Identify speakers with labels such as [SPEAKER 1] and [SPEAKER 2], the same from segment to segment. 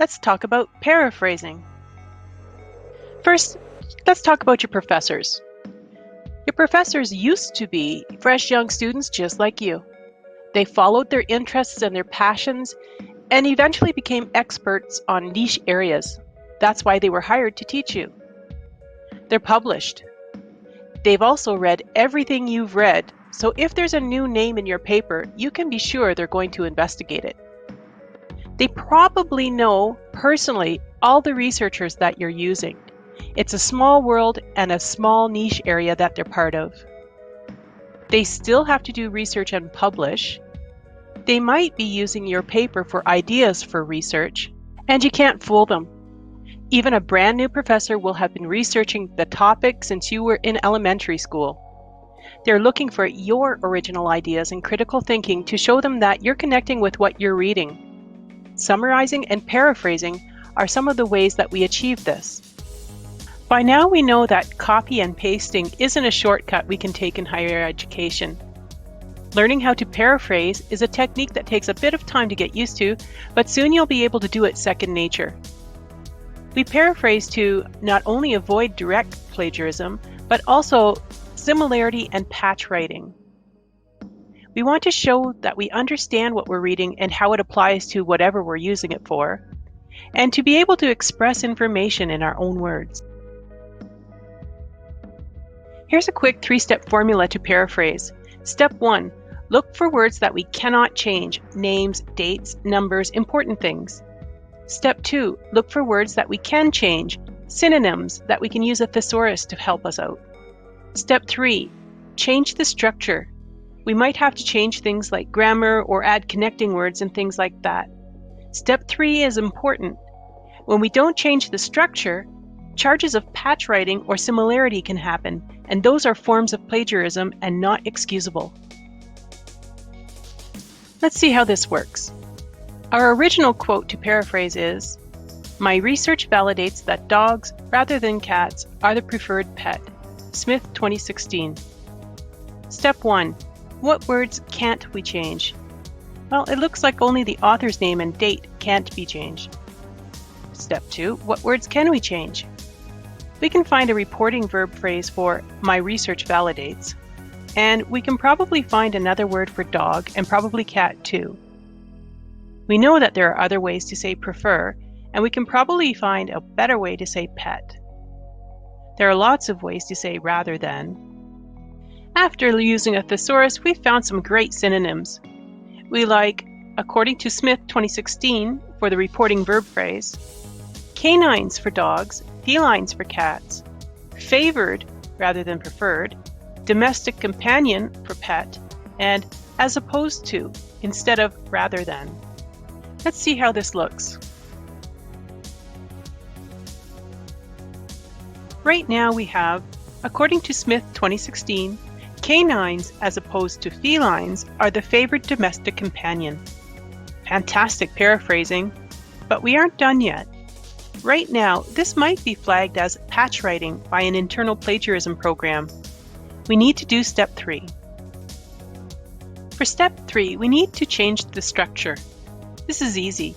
[SPEAKER 1] let's talk about paraphrasing. First, let's talk about your professors. Your professors used to be fresh young students just like you. They followed their interests and their passions and eventually became experts on niche areas. That's why they were hired to teach you. They're published. They've also read everything you've read, so if there's a new name in your paper, you can be sure they're going to investigate it. They probably know personally all the researchers that you're using. It's a small world and a small niche area that they're part of. They still have to do research and publish. They might be using your paper for ideas for research, and you can't fool them. Even a brand new professor will have been researching the topic since you were in elementary school. They're looking for your original ideas and critical thinking to show them that you're connecting with what you're reading. Summarizing and paraphrasing are some of the ways that we achieve this. By now we know that copy and pasting isn't a shortcut we can take in higher education. Learning how to paraphrase is a technique that takes a bit of time to get used to, but soon you'll be able to do it second nature. We paraphrase to not only avoid direct plagiarism, but also similarity and patch writing. We want to show that we understand what we're reading and how it applies to whatever we're using it for, and to be able to express information in our own words. Here's a quick 3-step formula to paraphrase. Step 1. Look for words that we cannot change: names, dates, numbers, important things. Step 2. Look for words that we can change, synonyms that we can use a thesaurus to help us out. Step 3. Change the structure. We might have to change things like grammar or add connecting words and things like that. Step 3 is important. When we don't change the structure, charges of patch writing or similarity can happen, and those are forms of plagiarism and not excusable. Let's see how this works. Our original quote to paraphrase is, "My research validates that dogs, rather than cats, are the preferred pet." Smith, 2016. Step 1. What words can't we change? Well, it looks like only the author's name and date can't be changed. Step 2. What words can we change? We can find a reporting verb phrase for "my research validates," and we can probably find another word for dog and probably cat too. We know that there are other ways to say prefer, and we can probably find a better way to say pet. There are lots of ways to say rather than. After using a thesaurus, we found some great synonyms. We like, according to Smith 2016 for the reporting verb phrase, canines for dogs, felines for cats, favored rather than preferred, domestic companion for pet, and as opposed to instead of rather than. Let's see how this looks. Right now we have, according to Smith 2016, canines as opposed to felines are the favored domestic companion. Fantastic paraphrasing, but we aren't done yet. Right now, this might be flagged as patch writing by an internal plagiarism program. We need to do step 3. For step 3, we need to change the structure. This is easy.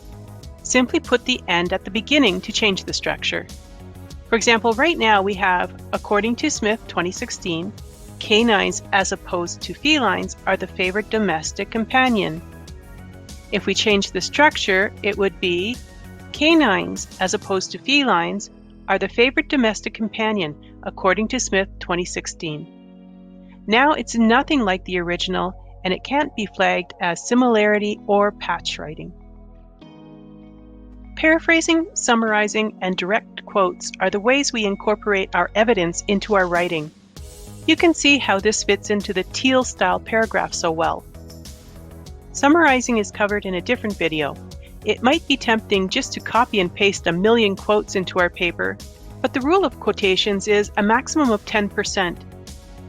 [SPEAKER 1] Simply put the end at the beginning to change the structure. For example, right now we have, according to Smith 2016, canines as opposed to felines are the favored domestic companion. If we change the structure, it would be canines as opposed to felines are the favored domestic companion, according to Smith 2016. Now it's nothing like the original, and it can't be flagged as similarity or patch writing. Paraphrasing, summarizing, and direct quotes are the ways we incorporate our evidence into our writing. You can see how this fits into the teal-style paragraph so well. Summarizing is covered in a different video. It might be tempting just to copy and paste a million quotes into our paper, but the rule of quotations is a maximum of 10%.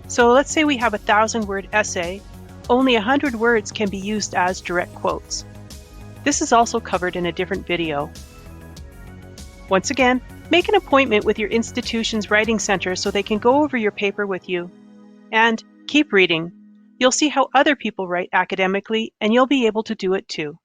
[SPEAKER 1] So let's say we have a 1,000-word essay, only 100 words can be used as direct quotes. This is also covered in a different video. Once again, make an appointment with your institution's writing center so they can go over your paper with you. And keep reading. You'll see how other people write academically, and you'll be able to do it too.